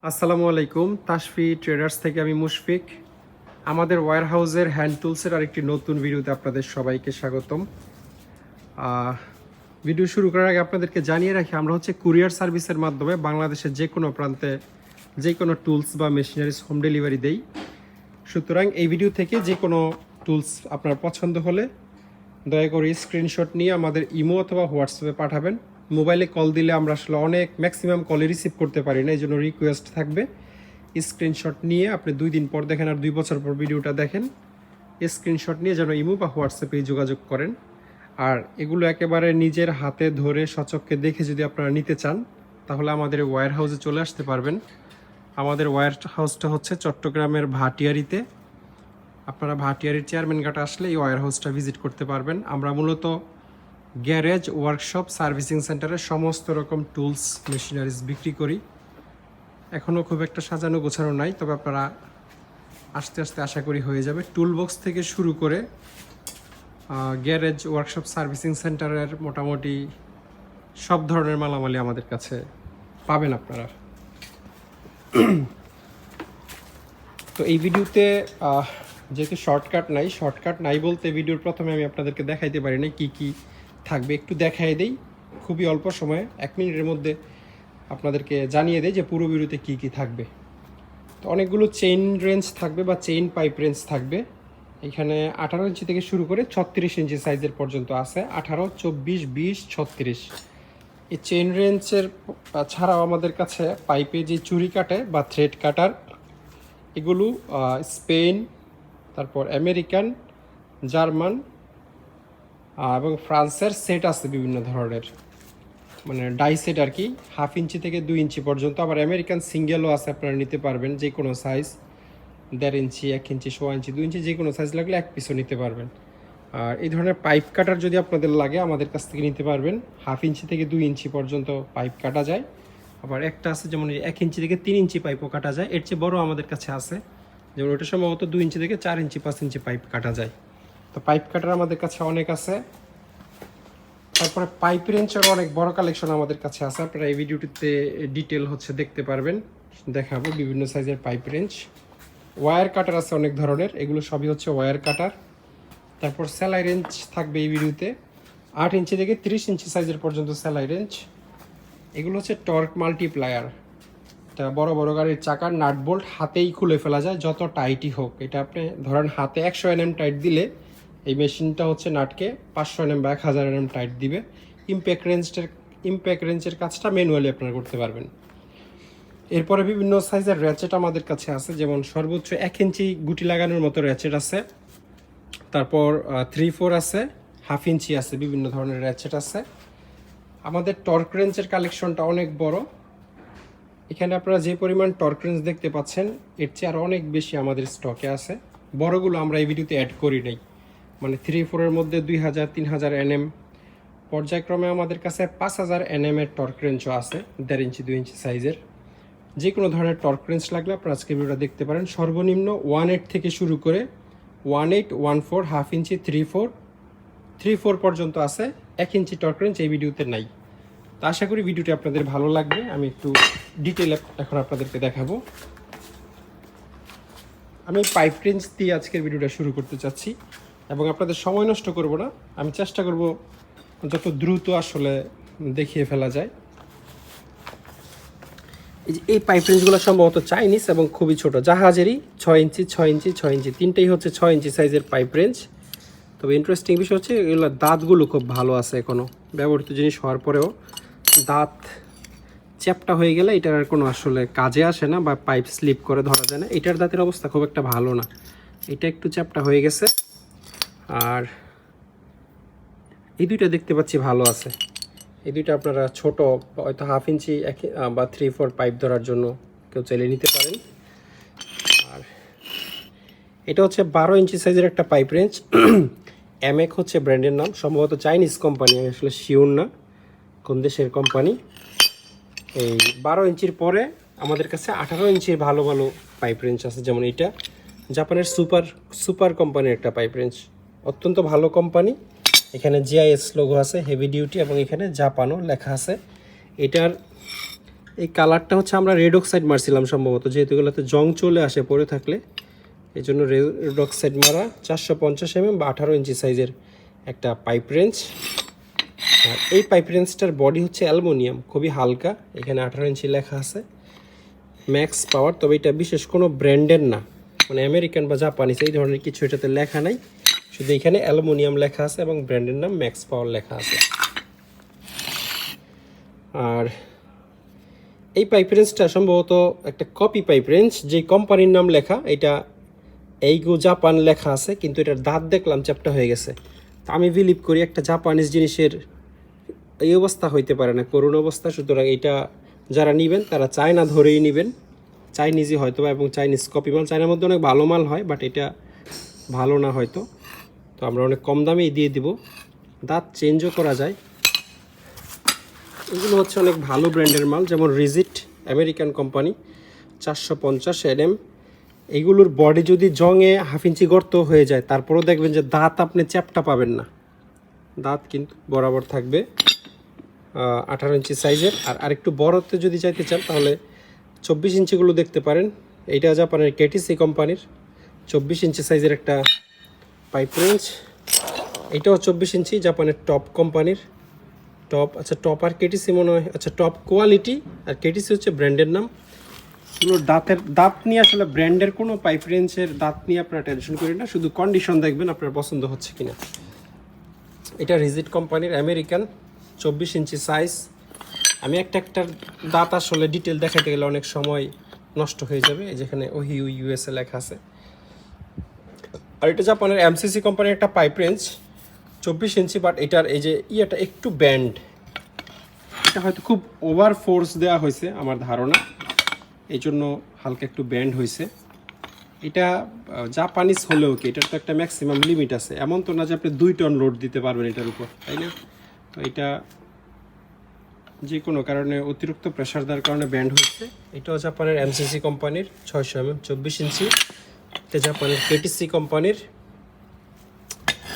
আসসালামু আলাইকুম। তাশফি ট্রেডার্স থেকে আমি মুশফিক। আমাদের ওয়্যার হাউসের হ্যান্ড টুলসের আরেকটি নতুন ভিডিওতে আপনাদের সবাইকে স্বাগতম। ভিডিও শুরু করার আগে আপনাদেরকে জানিয়ে রাখি, আমরা হচ্ছে কুরিয়ার সার্ভিসের মাধ্যমে বাংলাদেশের যে কোনো প্রান্তে যে কোনো টুলস বা মেশিনারিজ হোম ডেলিভারি দেই। সুতরাং এই ভিডিও থেকে যে কোনো টুলস আপনার পছন্দ হলে দয়া করে স্ক্রিনশট নিয়ে আমাদের ইমো অথবা হোয়াটসঅ্যাপে পাঠাবেন। মোবাইলে কল দিলে আমরা আসলে ম্যাক্সিমাম কলে রিসিভ করতে পারি না, এই জন্য রিকোয়েস্ট থাকবে স্ক্রিনশট নিয়ে আপনি 2 দিন পর দেখেন আর 2 বছর পর ভিডিওটা দেখেন, স্ক্রিনশট নিয়ে যেন ইমো বা হোয়াটসঅ্যাপে যোগাযোগ করেন। আর এগুলো একেবারে নিজের হাতে ধরে সচক্ষে দেখে যদি আপনারা নিতে চান তাহলে আমাদের ওয়্যার হাউসে চলে আসতে পারবেন। আমাদের ওয়্যার হাউসটা হচ্ছে চট্টগ্রামের ভাটিয়ারিতে। আপনারা ভাটিয়ারির চেয়ারম্যান ঘাটে আসলে এই ওয়্যার হাউসটা ভিজিট করতে পারবেন। আমরা মূলত গ্যারেজ, ওয়ার্কশপ, সার্ভিসিং সেন্টারের সমস্ত রকম টুলস মেশিনারিজ বিক্রি করি। এখনও খুব একটা সাজানো গোছানো নাই, তবে আপনারা আস্তে আস্তে আশা করি হয়ে যাবে। টুল বক্স থেকে শুরু করে গ্যারেজ, ওয়ার্কশপ, সার্ভিসিং সেন্টারের মোটামুটি সব ধরনের মালামালি আমাদের কাছে পাবেন আপনারা। তো এই ভিডিওতে যেহেতু শর্টকাট নাই বলতে ভিডিওর প্রথমে আমি আপনাদেরকে দেখাইতে পারি না কী কী থাকবে, একটু দেখাই দেই খুবই অল্প সময়ে, 1 মিনিটের মধ্যে আপনাদেরকে জানিয়ে দেয় যে পুরো ভিডিওতে কী কী থাকবে। তো অনেকগুলো চেইন রেঞ্জ থাকবে বা চেইন পাইপ রেঞ্জ থাকবে। এখানে 18 ইঞ্চি থেকে শুরু করে 36 ইঞ্চি সাইজের পর্যন্ত আছে, 18, 24, 20, 36। এই চেইন রেঞ্জের ছাড়াও আমাদের কাছে পাইপে যে চুরি কাটে বা থ্রেড কাটার, এগুলো স্পেন, তারপর আমেরিকান, জার্মান এবং ফ্রান্সের সেট আছে বিভিন্ন ধরনের, মানে ডাই সেট আর কি, 1/2 ইঞ্চি থেকে 2 ইঞ্চি পর্যন্ত। আবার আমেরিকান সিঙ্গেলও আছে, আপনারা নিতে পারবেন যে কোনো সাইজ, 1.5 ইঞ্চি, 1 ইঞ্চি, 1.5 ইঞ্চি, 2 ইঞ্চি, যে কোনো সাইজ লাগলে 1 পিসও নিতে পারবেন। আর এই ধরনের পাইপ কাটার যদি আপনাদের লাগে আমাদের কাছ থেকে নিতে পারবেন। 1/2 ইঞ্চি থেকে 2 ইঞ্চি পর্যন্ত পাইপ কাটা যায়। আবার একটা আছে যেমন 1 ইঞ্চি থেকে 3 ইঞ্চি পাইপও কাটা যায়, এর চেয়ে বড় আমাদের কাছে আছে, যেমন ওটা সম্ভবত 2 ইঞ্চি থেকে 4 ইঞ্চি, 5 ইঞ্চি পাইপ কাটা যায়। তো পাইপ কাটার আমাদের কাছে অনেক আছে। তারপরে পাইপ রেঞ্জের অনেক বড় কালেকশন আমাদের কাছে আছে, আপনারা এই ভিডিওটিতে ডিটেল হচ্ছে দেখতে পারবেন, দেখাবো বিভিন্ন সাইজের পাইপ রেঞ্জ। ওয়্যার কাটার আছে অনেক ধরনের, এগুলো সবই হচ্ছে ওয়্যার কাটার। তারপর সেলাই রেঞ্জ থাকবে এই ভিডিওতে, 8 ইঞ্চি থেকে 30 ইঞ্চি সাইজের পর্যন্ত সেলাই রেঞ্জ। এগুলো হচ্ছে টর্ক মাল্টিপ্লায়ার, এটা বড় বড় গাড়ির চাকার নাট বোল্ট হাতেই খুলে ফেলা যায়, যত টাইটই হোক। এটা আপনি ধরেন হাতে 100 mm টাইট দিলে এই মেশিনটা হচ্ছে নাটকে 500 mm বা 1000 mm টাইট দিবে। ইম্প্যাক্ট রেঞ্জের কাজটা ম্যানুয়ালি আপনারা করতে পারবেন। এরপরে বিভিন্ন সাইজের র্যাচেট আমাদের কাছে আছে, যেমন সর্বোচ্চ 1 ইঞ্চি গুটি লাগানোর মতো র্যাচেট আছে, তারপর 3/4 আছে, 1/2 ইঞ্চি আছে, বিভিন্ন ধরনের র্যাচেট আছে। আমাদের টর্ক রেঞ্জের কালেকশনটা অনেক বড়। এখানে আপনারা যে পরিমাণ টর্ক রেঞ্জ দেখতে পাচ্ছেন এর চেয়ে আরও অনেক বেশি আমাদের স্টকে আছে। বড়গুলো আমরা এই ভিডিওতে অ্যাড করি নাই, মানে 3/4 মধ্যে 2000, 3000 nm পর্যায়ক্রমে আমাদের কাছে 5000 nm এর টর্ক রেঞ্জও আছে, 1.5 ইঞ্চি, 2 ইঞ্চি সাইজের। যে কোনো ধরনের টর্ক রেঞ্জ লাগলে আপনারা আজকে ভিডিওটা দেখতে পারেন। সর্বনিম্ন 1.8 থেকে শুরু করে 1.8, 1/4, 1/2 ইঞ্চি, 3/4 পর্যন্ত আছে। 1 ইঞ্চি টর্ক রেঞ্জ এই ভিডিওতে নাই। তো আশা করি ভিডিওটি আপনাদের ভালো লাগবে। আমি একটু ডিটেল এখন আপনাদেরকে দেখাবো। আমি পাইপ রেঞ্জ দিয়ে আজকের ভিডিওটা শুরু করতে চাচ্ছি এবং আপনাদের সময় নষ্ট করব না, আমি চেষ্টা করব যত দ্রুত আসলে দেখিয়ে ফেলা যায়। এই পাইপ রেঞ্জগুলো সম্ভবত চাইনিজ এবং খুবই ছোট, জাহাজেরই 6 ইঞ্চি, 6 ইঞ্চি, 6 ইঞ্চি, তিনটেই হচ্ছে 6 ইঞ্চি সাইজের পাইপ রেঞ্জ। তবে ইন্টারেস্টিং বিষয় হচ্ছে এগুলোর দাঁতগুলো খুব ভালো আছে, এখনও ব্যবহৃত জিনিস হওয়ার পরেও দাঁত চ্যাপটা হয়ে গেলে এটার আর কোনো আসলে কাজে আসে না বা পাইপ স্লিপ করে ধরা যায় না। এটার দাঁতের অবস্থা খুব একটা ভালো না, এটা একটু চ্যাপটা হয়ে গেছে। আর এই দুইটা দেখতে পাচ্ছি ভালো আছে, এই দুইটা আপনারা ছোট হয়তো 1/2 ইঞ্চি বা 3/4 পাইপ ধরার জন্য কেউ চাইলে নিতে পারেন। আর এটা হচ্ছে 12 ইঞ্চি সাইজের একটা পাইপ রেঞ্জ, এমএক হচ্ছে ব্র্যান্ডের নাম, সম্ভবত চাইনিজ কোম্পানি, আমি আসলে শিওর না কোন দেশের কোম্পানি। এই 12 ইঞ্চির পরে আমাদের কাছে 18 ইঞ্চির ভালো ভালো পাইপ রেঞ্জ আছে, যেমন এটা জাপানের সুপার কোম্পানির একটা পাইপ রেঞ্জ, অত্যন্ত ভালো কোম্পানি। এখানে জিআইএস লোগো আছে, হেভি ডিউটি, এবং এখানে জাপানও লেখা আছে। এটার এই কালারটা হচ্ছে আমরা রেড অক্সাইড মারছিলাম সম্ভবত, যেহেতু এগুলোতে জং চলে আসে পরে থাকলে, এই জন্য রেড অক্সাইড মারা। 450 বা 18 ইঞ্চি সাইজের একটা পাইপ রেঞ্জ। আর এই পাইপ রেঞ্জটার বডি হচ্ছে অ্যালুমিনিয়াম, খুবই হালকা। এখানে 18 ইঞ্চি লেখা আছে ম্যাক্স পাওয়ার, তবে এটা বিশেষ কোনো ব্র্যান্ডের না, মানে আমেরিকান বা জাপানিজ এই ধরনের কিছু এটাতে লেখা নাই, শুধু এখানে অ্যালুমিনিয়াম লেখা আছে এবং ব্র্যান্ডের নাম ম্যাক্স পাওয়ার লেখা আছে। আর এই পাইপ রেঞ্জটা সম্ভবত একটা কপি পাইপ রেঞ্জ, যে কোম্পানির নাম লেখা এটা এইগো জাপান লেখা আছে, কিন্তু এটার দাঁত দেখলাম চ্যাপ্টা হয়ে গেছে। তা আমি বিলিভ করি একটা জাপানিজ জিনিসের এই অবস্থা হইতে পারে না, করুণ অবস্থা। সুতরাং এটা যারা নেবেন তারা চায়না ধরেই নেবেন, চাইনিজই হয়তো, এবং চাইনিজ কপি মাল। চায়নার মধ্যে অনেক ভালো মাল হয়, বাট এটা ভালো না হয়তো, তো আমরা অনেক কম দামেই দিয়ে দিব। দাঁত চেঞ্জও করা যায়। এগুলো হচ্ছে অনেক ভালো ব্র্যান্ডের মাল, যেমন রিজিট, আমেরিকান কোম্পানি, 450 NM। এইগুলোর বডি যদি জংয়ে 1/2 ইঞ্চি গর্ত হয়ে যায়, তারপরেও দেখবেন যে দাঁত আপনি চ্যাপ্টা পাবেন না, দাঁত কিন্তু বরাবর থাকবে। 18 ইঞ্চি সাইজের। আর আরেকটু বড়তে যদি চাইতে চান তাহলে 24 ইঞ্চিগুলো দেখতে পারেন। এইটা জাপানের কেটিসি কোম্পানির 24 ইঞ্চি সাইজের একটা পাইপ রেঞ্জ। এটাও 24 ইঞ্চি, জাপানের টপ কোম্পানির। টপ, আচ্ছা টপ আর কেটিসি মনে হয়, আচ্ছা টপ কোয়ালিটি আর কেটিসি হচ্ছে ব্র্যান্ডের নাম। এগুলো দাঁত নিয়ে আসলে ব্র্যান্ডের কোনো পাইপ রেঞ্জের দাঁত নিয়ে আপনারা টেনশন করেন না, শুধু কন্ডিশন দেখবেন আপনার পছন্দ হচ্ছে কিনা। এটা রিজিট কোম্পানির আমেরিকান, 24 ইঞ্চি সাইজ। আমি একটা দাঁত আসলে ডিটেল দেখাতে গেলে অনেক সময় নষ্ট হয়ে যাবে, যেখানে ওহিউ USA লেখা আছে। আর এটা জাপানের MCC কোম্পানির একটা পাইপ রেঞ্জ, 24 ইঞ্চি, বাট এটার এই যে ইয়েটা একটু ব্যান্ড, এটা হয়তো খুব ওভার ফোর্স দেওয়া হয়েছে আমার ধারণা, এই জন্য হালকা একটু ব্যান্ড হয়েছে। এটা জাপানিজ হলেও কি এটার তো একটা ম্যাক্সিমাম লিমিট আছে, এমন তো না যে আপনি 2 টন লোড দিতে পারবেন এটার উপর, তাই না? তো এটা যে কোনো কারণে অতিরিক্ত প্রেশার দেওয়ার কারণে ব্যান্ড হচ্ছে। এটাও জাপানের MCC কোম্পানির 600 24 ইঞ্চি। এটা জাপানের কেটিসি কোম্পানির।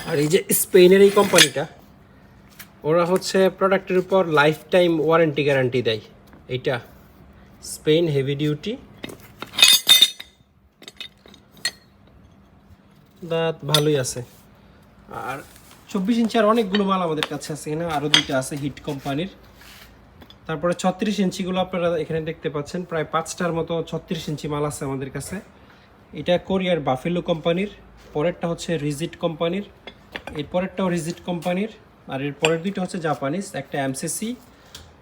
আর এই যে স্পেনের এই কোম্পানিটা, ওরা হচ্ছে প্রোডাক্টের উপর লাইফ টাইম ওয়ারেন্টি গ্যারান্টি দেয়। এইটা স্পেন হেভি ডিউটি, দাঁত ভালোই আছে। আর 24 ইঞ্চি আর অনেকগুলো মাল আমাদের কাছে আছে, এখানে আরও 2টা আছে হিট কোম্পানির। তারপরে 36 ইঞ্চিগুলো আপনারা এখানে দেখতে পাচ্ছেন, প্রায় 5টার মতো 36 ইঞ্চি মাল আছে আমাদের কাছে। এটা কোরিয়ার বাফেলো কোম্পানির। পরেরটা হচ্ছে রিজিট কোম্পানির, এর পরেরটাও রিজিট কোম্পানির। আর এর পরের 2টা হচ্ছে জাপানিজ, একটা MCC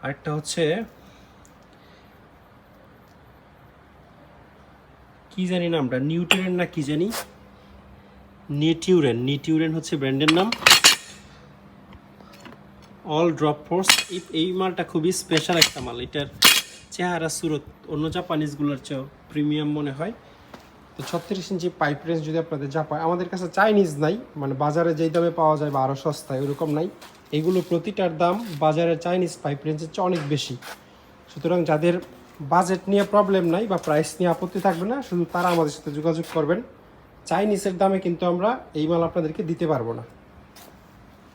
আরেকটা হচ্ছে কি জানি নামটা, নিউটিউরেন না কি জানি, নিটিউরেন হচ্ছে ব্র্যান্ডের নাম। অল ড্রপ ফোর্স, এই মালটা খুবই স্পেশাল একটা মাল। এটার চেহারা সুরত অন্য জাপানিজগুলোর চেয়েও প্রিমিয়াম মনে হয়। তো 36 ইঞ্চি পাইপ রেঞ্জ যদি আপনাদের জাপান, আমাদের কাছে চাইনিজ নাই, মানে বাজারে যেই দামে পাওয়া যায় বা আরও সস্তায় ওরকম নাই। এগুলো প্রতিটার দাম বাজারের চাইনিজ পাইপ রেঞ্জের চেয়ে অনেক বেশি। সুতরাং যাদের বাজেট নিয়ে প্রবলেম নাই বা প্রাইস নিয়ে আপত্তি থাকবে না, শুধু তারা আমাদের সাথে যোগাযোগ করবেন। চাইনিজের দামে কিন্তু আমরা এই মাল আপনাদেরকে দিতে পারবো না।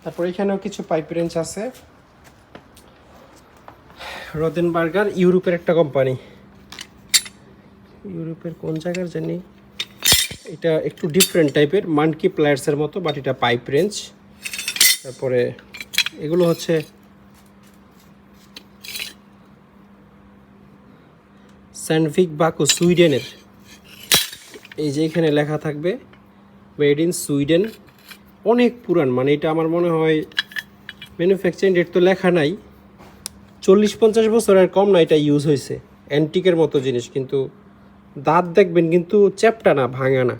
তারপর এখানেও কিছু পাইপ রেঞ্জ আছে। রোদেনবার্গার, ইউরোপের একটা কোম্পানি, ইউরোপের কোন জায়গার জানি, এটা একটু ডিফারেন্ট টাইপের, মানকি প্লায়ার্সের মতো, বাট এটা পাইপ রেঞ্জ। তারপরে এগুলো হচ্ছে স্যান্ডভিক বাকো, সুইডেনের। এই যে এখানে লেখা থাকবে মেড ইন সুইডেন, অনেক পুরান, মানে এটা আমার মনে হয় ম্যানুফ্যাকচারিং ডেট তো লেখা নাই, 40-50 বছরের কম না এটা ইউজ হয়েছে। অ্যান্টিকের মতো জিনিস, কিন্তু দাঁত দেখবেন কিন্তু চ্যাপ্টা না, ভাঙা না,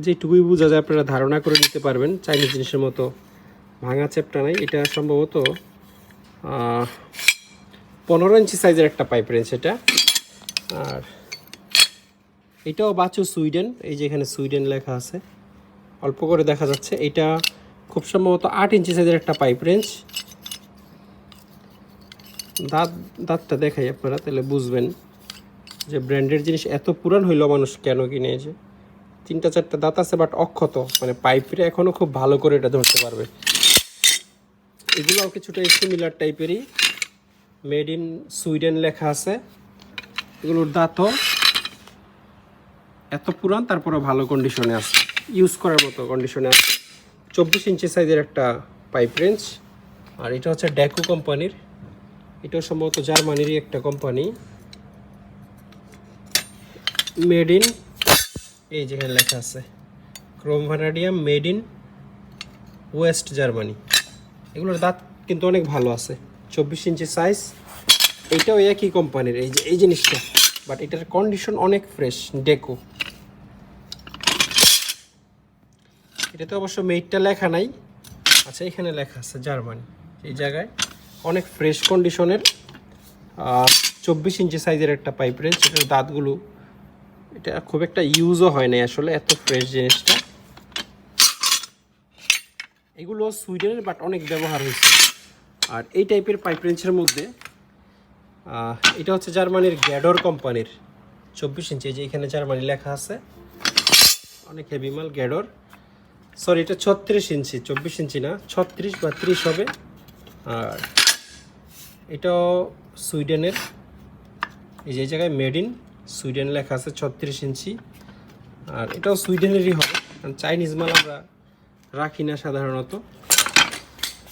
যেটুকুই বোঝা যায় আপনারা ধারণা করে নিতে পারবেন চাইনিজ জিনিসের মতো ভাঙা চ্যাপ্টা নাই। এটা সম্ভবত 15 ইঞ্চি সাইজের একটা পাইপ রেঞ্জ এটা। আর এটাও বাচু সুইডেন, এই যে এখানে সুইডেন লেখা আছে, অল্প করে দেখা যাচ্ছে। এটা খুব সম্ভবত 8 ইঞ্চি সাইজের একটা পাইপ রেঞ্জ। দাঁতটা দেখাই আপনারা, তাহলে বুঝবেন যে ব্র্যান্ডের জিনিস এত পুরান হইলেও মানুষ কেন কিনে। যে 3-4টা দাঁত আছে, বাট অক্ষত, মানে পাইপে এখনও খুব ভালো করে এটা ধরতে পারবে। এগুলোও কিছুটা সিমিলার টাইপেরই, মেড ইন সুইডেন লেখা আছে। এগুলোর দাঁতও এত পুরান, তারপরে ভালো কন্ডিশনে আছে, ইউজ করার মতো কন্ডিশনে আছে। 24 ইঞ্চি সাইজের একটা পাইপ রেঞ্জ। আর এটা হচ্ছে ড্যাকো কোম্পানির, এটাও সম্ভবত জার্মানিরই একটা কোম্পানি। মেড ইন, এই যেখানে লেখা আছে Chrome vanadium, made in West Germany. এগুলোর দাঁত কিন্তু অনেক ভালো আছে, 24 ইঞ্চি সাইজ। এইটাও একই কোম্পানির, এই জিনিসটা, বাট এটার কন্ডিশন অনেক ফ্রেশ। ডেকো, এটাতে অবশ্য মেডটা লেখা নাই, আচ্ছা এখানে লেখা আছে জার্মানি। এই জায়গায় অনেক ফ্রেশ কন্ডিশনের 24 ইঞ্চি সাইজের একটা পাইপ রেঞ্জ। এটার দাঁতগুলো, এটা খুব একটা ইউজও হয় না আসলে, এত ফ্রেশ জিনিসটা। এগুলো সুইডেনের, বাট অনেক ব্যবহার হয়েছে। আর এই টাইপের পাইপ রেঞ্জের মধ্যে এটা হচ্ছে জার্মানির গ্যাডর কোম্পানির 24 ইঞ্চি, যে এখানে জার্মানি লেখা আছে, অনেক হেভি মাল। গ্যাডর, সরি এটা 36 ইঞ্চি, 24 ইঞ্চি না, 36 বা 30 হবে। আর এটাও সুইডেনের, এই যে জায়গায় মেড ইন সুইডেন লেখা আছে, 36 ইঞ্চি। আর এটাও সুইডেনেরই হবে, কারণ চাইনিজ মাল আমরা রাখি না সাধারণত।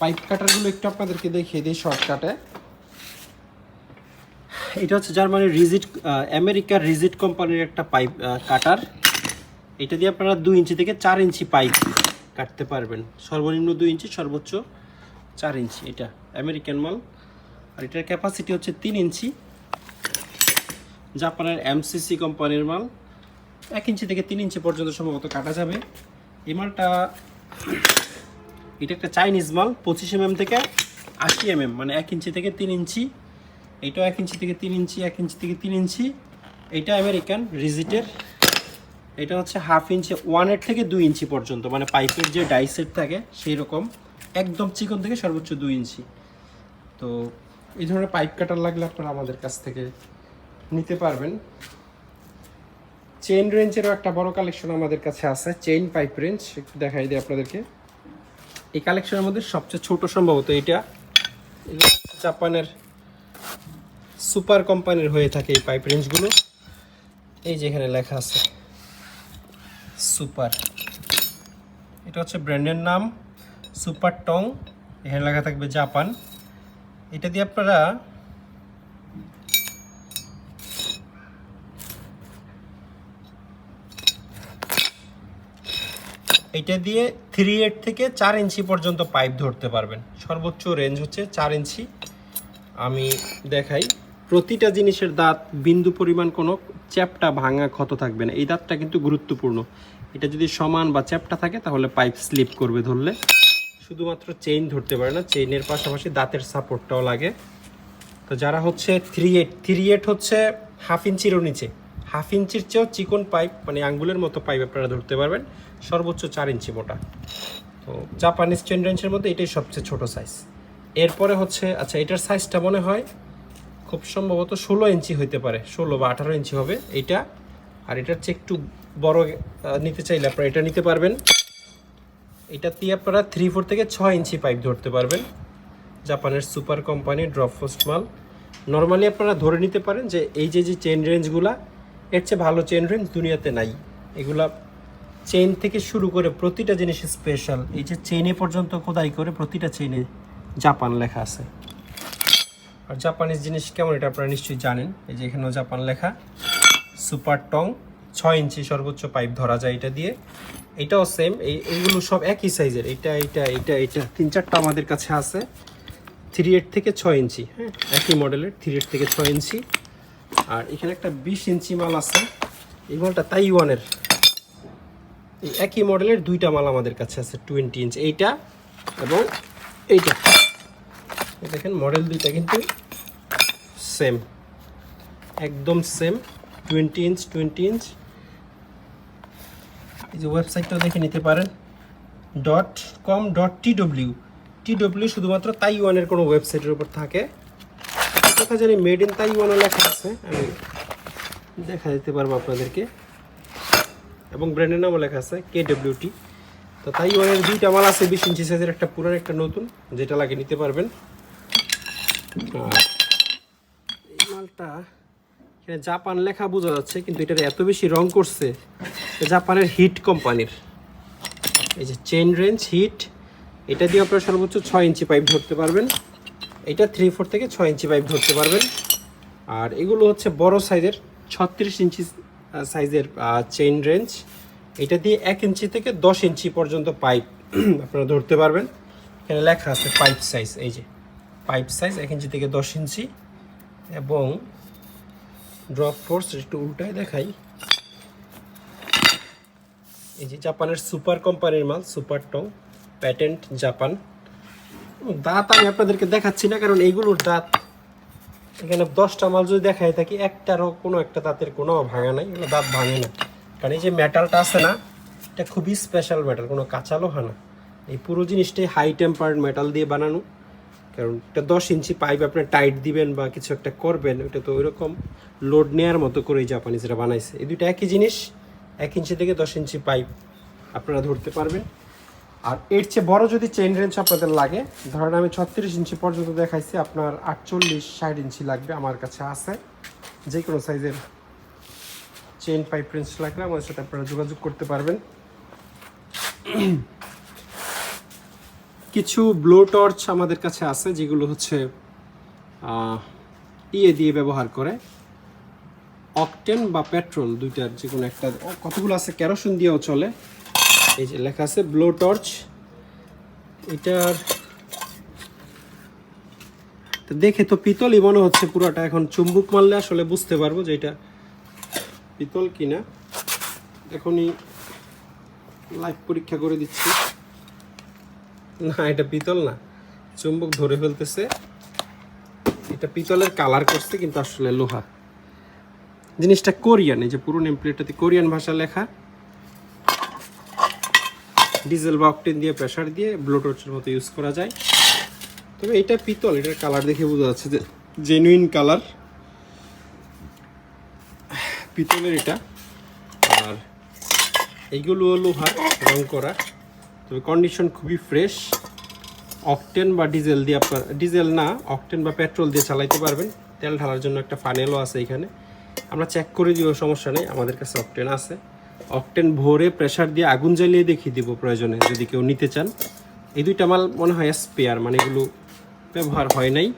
পাইপ কাটারগুলো একটু আপনাদেরকে দেখিয়ে দিই শর্টকাটে। এটা হচ্ছে জার্মানির রিজিট, আমেরিকার রিজিট কোম্পানির একটা পাইপ কাটার। এটা দিয়ে আপনারা 2 ইঞ্চি থেকে 4 ইঞ্চি পাইপ কাটতে পারবেন, সর্বনিম্ন 2 ইঞ্চি, সর্বোচ্চ 4 ইঞ্চি। এটা আমেরিকান মাল। আর এটার ক্যাপাসিটি হচ্ছে 3 ইঞ্চি, জাপানের এমসিসি কোম্পানির মাল। 1 ইঞ্চি থেকে 3 ইঞ্চি পর্যন্ত সম্ভবত কাটা যাবে এই মালটা। এটা একটা চাইনিজ মাল, 25 mm থেকে 80 mm, মানে 1 ইঞ্চি থেকে 3 ইঞ্চি। এইটাও 1 ইঞ্চি থেকে 3 ইঞ্চি, 1 ইঞ্চি থেকে 3 ইঞ্চি। এটা আমেরিকান রিজিটের। এটা হচ্ছে 1/2 ইঞ্চি, 1 থেকে 2 ইঞ্চি পর্যন্ত, মানে পাইপের যে ডাইসেট থাকে সেই রকম, একদম চিকন থেকে সর্বোচ্চ 2 ইঞ্চি। তো এই ধরনের পাইপ কাটার লাগলে আপনারা আমাদের কাছ থেকে নিতে পারবেন। চেইন রেঞ্জেরও একটা বড় কালেকশন আমাদের কাছে আছে, চেইন পাইপ রেঞ্জ। একটু দেখাই দিই আপনাদেরকে। এই কালেকশনের মধ্যে সবচেয়ে ছোট সম্ভবত এটা, জাপানের সুপার কোম্পানির হয়ে থাকে এই পাইপ রেঞ্জগুলো। এই যে এখানে লেখা আছে সুপার, এটা হচ্ছে ব্র্যান্ডের নাম সুপার টং, এখানে লেখা থাকবে জাপান। এটা দিয়ে আপনারা এটা দিয়ে 3/8 থেকে 4 ইঞ্চি পর্যন্ত পাইপ ধরতে পারবেন। সর্বোচ্চ রেঞ্জ হচ্ছে 4 ইঞ্চি। আমি দেখাই, প্রতিটা জিনিসের দাঁত বিন্দু পরিমাণ কোনো চ্যাপটা ভাঙা ক্ষত থাকবে না। এই দাঁতটা কিন্তু গুরুত্বপূর্ণ, এটা যদি সমান বা চ্যাপটা থাকে তাহলে পাইপ স্লিপ করবে ধরলে। শুধুমাত্র চেইন ধরতে পারে না, চেইনের পাশাপাশি দাঁতের সাপোর্টটাও লাগে। তো যারা হচ্ছে 3/8 হচ্ছে 1/2 ইঞ্চিরও নিচে, 1/2 ইঞ্চির চেয়েও চিকন পাইপ, মানে আঙ্গুলের মতো পাইপ আপনারা ধরতে পারবেন, সর্বোচ্চ 4 ইঞ্চি মোটা। তো জাপানিজ চেইন রেঞ্জের মধ্যে এটাই সবচেয়ে ছোট সাইজ। এরপরে হচ্ছে, আচ্ছা এটার সাইজটা মনে হয় খুব সম্ভবত 16 ইঞ্চি হইতে পারে, 16 বা 18 ইঞ্চি হবে এইটা। আর এটার চেয়ে একটু বড় নিতে চাইলে আপনারা এটা নিতে পারবেন। এটা দিয়ে আপনারা 3/4 থেকে 6 ইঞ্চি পাইপ ধরতে পারবেন। জাপানের সুপার কোম্পানি, ড্রপ পোস্ট মাল। নর্মালি আপনারা ধরে নিতে পারেন যে এই যে চেইন রেঞ্জগুলা, এর চেয়ে ভালো চেইন রেঞ্জ দুনিয়াতে নাই। এগুলা চেইন থেকে শুরু করে প্রতিটা জিনিস স্পেশাল। এই যে চেইনে পর্যন্ত খোদাই করে প্রতিটা চেইনে জাপান লেখা আছে। আর জাপানিজ জিনিস কেমন এটা আপনারা নিশ্চয়ই জানেন। এই যে এখানেও জাপান লেখা। সুপার টং, 6 ইঞ্চি সর্বোচ্চ পাইপ ধরা যায় এটা দিয়ে। এটাও সেম, এইগুলো সব একই সাইজের। এটা 3-4টা আমাদের কাছে আছে 3/8 থেকে 6 ইঞ্চি, হ্যাঁ একই মডেলের 3/8 থেকে 6 ইঞ্চি। আর এখানে একটা 20 ইঞ্চি মাল আছে, এই মালটা তাইওয়ানের। এই একই মডেলের 2টা মাল আমাদের কাছে আছে 20 ইঞ্চ, এইটা এবং এইটা। দেখেন মডেল 2টা কিন্তু সেম, একদম সেম, 20 ইঞ্চ 20 ইঞ্চ। এই যে ওয়েবসাইটটাও দেখে নিতে পারেন, .com.tw শুধুমাত্র তাইওয়ানের কোনো ওয়েবসাইটের উপর থাকে। কথা জানি মেড ইন তাইওয়ানও লেখা আছে, আমি দেখা দিতে পারবো আপনাদেরকে, এবং ব্র্যান্ডের নামও লেখা আছে KWT। তো তাইওয়ানের 2টা মাল আছে, 20 ইঞ্চি সাইজের, একটা পুরান একটা নতুন, যেটা লাগে নিতে পারবেন। মালটা এখানে জাপান লেখা বোঝা যাচ্ছে, কিন্তু এটার এত বেশি রং করছে, জাপানের হিট কোম্পানির। এই যে চেইন রেঞ্জ হিট, এটা দিয়ে আপনারা সর্বোচ্চ 6 ইঞ্চি পাইপ ধরতে পারবেন। এটা 3/4 থেকে 6 ইঞ্চি পাইপ ধরতে পারবেন। আর এগুলো হচ্ছে বড় সাইজের 36 ইঞ্চি সাইজের চেইন রেঞ্জ। এটা দিয়ে 1 ইঞ্চি থেকে 10 ইঞ্চি পর্যন্ত পাইপ আপনারা ধরতে পারবেন। এখানে লেখা আছে পাইপ সাইজ, এই যে পাইপ সাইজ 1 ইঞ্চি থেকে 10 ইঞ্চি। এবং ড্রপ ফোর্স একটু উল্টায় দেখাই, এই যে জাপানের সুপার কোম্পানির মাল, সুপার টং, প্যাটেন্ট জাপান। দাঁত আমি আপনাদেরকে দেখাচ্ছি না, কারণ এইগুলোর দাঁত এখানে 10টা মাল যদি দেখাই থাকি, একটারও কোনো একটা দাঁতের কোনো ভাঙা নাই, এগুলো দাঁত ভাঙে না। কারণ এই যে মেটালটা আছে না, এটা খুবই স্পেশাল মেটাল, কোনো কাঁচা লোহা না। এই পুরো জিনিসটাই হাই টেম্পার্ড মেটাল দিয়ে বানানো। কারণ এটা 10 ইঞ্চি পাইপ আপনি টাইট দিবেন বা কিছু একটা করবেন, ওটা তো ওইরকম লোড নেওয়ার মতো করে এই জাপানিজরা বানাইছে। এই দুইটা একই জিনিস, 1 ইঞ্চি থেকে 10 ইঞ্চি পাইপ আপনারা ধরতে পারবেন। আর এর চেয়ে বড় যদি চেইন রেঞ্জ আপনাদের লাগে, ধরেন আমি 36 ইঞ্চি পর্যন্ত দেখাইছি, আপনার 48-60 ইঞ্চি লাগবে, আমার কাছে আছে। যে কোনো সাইজের চেইন পাইপ রেঞ্জ লাগলে আমাদের সাথে আপনারা যোগাযোগ করতে পারবেন। কিছু ব্লো টর্চ আমাদের কাছে আছে, যেগুলো হচ্ছে ইয়ে দিয়ে ব্যবহার করে, অকটেন বা পেট্রোল দুইটার যে কোনো একটা। কতগুলো আছে কেরোসিন দিয়েও চলে। এই যে লেখা আছে ব্লো টর্চ। এটার দেখে তো পিতলই মনে হচ্ছে পুরোটা, এখন চুম্বক মারলে আসলে বুঝতে পারবো যে এটা পিতল কিনা। এখনই লাইভ পরীক্ষা করে দিচ্ছি। না, এটা পিতল না, চুম্বক ধরে ফেলতেছে। এটা পিতলের কালার করছে, কিন্তু আসলে লোহা। জিনিসটা কোরিয়ান, এই যে পুরো নেম প্লেটটাতে কোরিয়ান ভাষা লেখা। ডিজেল বা অকটেন দিয়ে প্রেসার দিয়ে ব্লো টর্চের মতো ইউজ করা যায়। তবে এটা পিতল, এটার কালার দেখে বোঝা যাচ্ছে যে জেনুইন কালার পিতলের এটা। আর এইগুলো লোহার রং করা, তবে কন্ডিশন খুবই ফ্রেশ। অকটেন বা ডিজেল দিয়ে আপনার, ডিজেল না অকটেন বা পেট্রোল দিয়ে চালাইতে পারবেন। তেল ঢালার জন্য একটা ফানেলও আছে এখানে, আমরা চেক করে দিব, সমস্যা নেই। আমাদের কাছে অকটেন আছে, অকটেন ভরে প্রেসার দিয়ে আগুন জ্বালিয়ে দেখিয়ে দিব প্রয়োজনে, যদি কেউ নিতে চান। এই দুইটা মাল মনে হয় স্পেয়ার, মানে এগুলো ব্যবহার হয় নাই।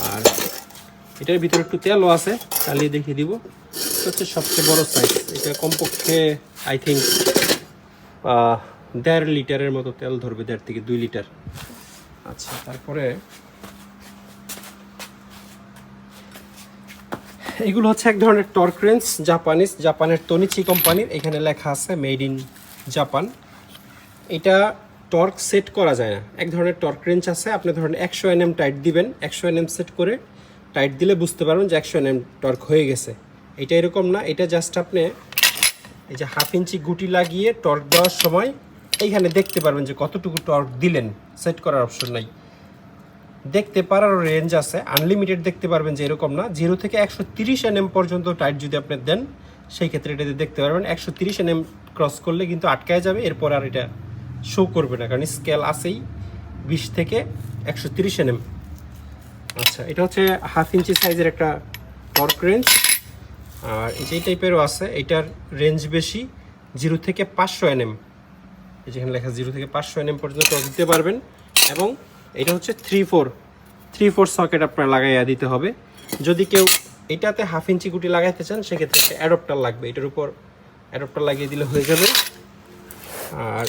আর এটার ভিতরে একটু তেলও আছে, চালিয়ে দেখিয়ে দিব। এটা হচ্ছে সবচেয়ে বড় সাইজ, এটা কমপক্ষে আই থিঙ্ক 1.5 লিটারের মতো তেল ধরবে, 1.5 থেকে 2 লিটার। আচ্ছা, তারপরে এগুলো হচ্ছে এক ধরনের টর্ক রেঞ্জ, জাপানের তনিচি কোম্পানির। এখানে লেখা আছে মেড ইন জাপান। এটা টর্ক সেট করা যায় না, এক ধরনের টর্ক রেঞ্জ আছে। আপনি ধরেন 100 Nm টাইট দিবেন, 100 Nm সেট করে টাইট দিলে বুঝতে পারবেন যে 100 Nm টর্ক হয়ে গেছে। এটা এরকম না, এটা জাস্ট আপনি এই যে 1/2 ইঞ্চি গুটি লাগিয়ে টর্ক দেওয়ার সময় এইখানে দেখতে পারবেন যে কতটুকু টর্ক দিলেন। সেট করার অপশন নাই, দেখতে পারার রেঞ্জ আছে, আনলিমিটেড দেখতে পারবেন যে এরকম না। 0 থেকে 130 Nm পর্যন্ত টাইট যদি আপনি দেন, সেই ক্ষেত্রে এটাতে দেখতে পারবেন। 130 Nm ক্রস করলে কিন্তু আটকায় যাবে, এরপর আর এটা শো করবে না, কারণ স্কেল আছেই 20 থেকে 130 Nm। আচ্ছা, এটা হচ্ছে 1/2 ইঞ্চি সাইজের একটা টর্ক রেঞ্জ। আর যেই টাইপেরও আছে, এটার রেঞ্জ বেশি, 0 থেকে 500 Nm। এই যেখানে লেখা 0 থেকে 500 Nm পর্যন্ত টর্ক দিতে পারবেন। এবং এটা হচ্ছে 3/4 সকেট আপনার লাগাইয়া দিতে হবে। যদি কেউ এটাতে 1/2 ইঞ্চি গুটি লাগাইতে চান, সেক্ষেত্রে একটা অ্যাডপ্টার লাগবে, এটার উপর অ্যাডপ্টার লাগিয়ে দিলে হয়ে যাবে। আর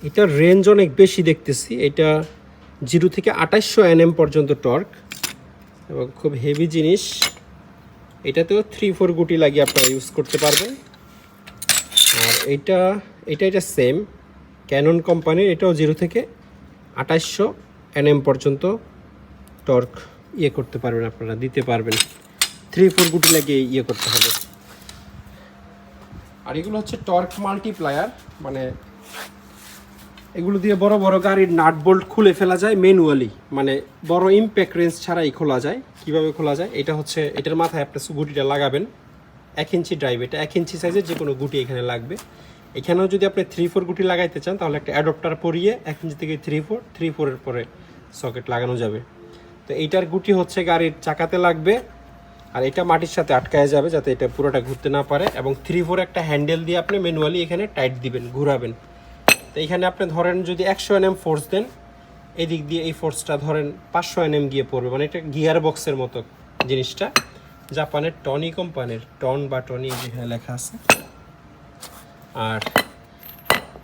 এটার রেঞ্জ অনেক বেশি দেখতেছি, এটা 0 থেকে 2800 Nm পর্যন্ত টর্ক, এবং খুব হেভি জিনিস। এটাতেও 3/4 গুটি লাগিয়ে আপনারা ইউজ করতে পারবেন। আর এটা সেম ক্যানন কোম্পানির, এটাও 0 থেকে 2800 Nm পর্যন্ত টর্ক করতে পারবেন, আপনারা দিতে পারবেন। 3/4 গুটি লাগিয়ে করতে হবে। আর এগুলো হচ্ছে টর্ক মাল্টিপ্লায়ার, মানে এগুলো দিয়ে বড় বড় গাড়ির নাট বোল্ট খুলে ফেলা যায় ম্যানুয়ালি, মানে বড় ইম্প্যাক্ট রেঞ্জ ছাড়াই খোলা যায়। কিভাবে খোলা যায়, এটা হচ্ছে এটার মাথায় আপনি গুটিটা লাগাবেন, 1 ইঞ্চি ড্রাইভ, এটা 1 ইঞ্চি সাইজের যে কোনো গুটি এখানে লাগবে। এখানেও যদি আপনি 3/4 গুটি লাগাইতে চান, তাহলে একটা অ্যাডপ্টার পরিয়ে 1 ইঞ্চি থেকে 3/4 এর পরে সকেট লাগানো যাবে। তো এইটার গুটি হচ্ছে গাড়ির চাকাতে লাগবে, আর এটা মাটির সাথে আটকায় যাবে যাতে এটা পুরোটা ঘুরতে না পারে। এবং 3-4 একটা হ্যান্ডেল দিয়ে আপনি ম্যানুয়ালি এখানে টাইট দিবেন, ঘুরাবেন। তো এখানে আপনি ধরেন যদি 100 Nm ফোর্স দেন, এদিক দিয়ে এই ফোর্সটা ধরেন 500 Nm গিয়ে পড়বে, মানে এটা গিয়ার বক্সের মতো জিনিসটা। জাপানের টনি কোম্পানির, টন বা টনি যেখানে লেখা আছে। আর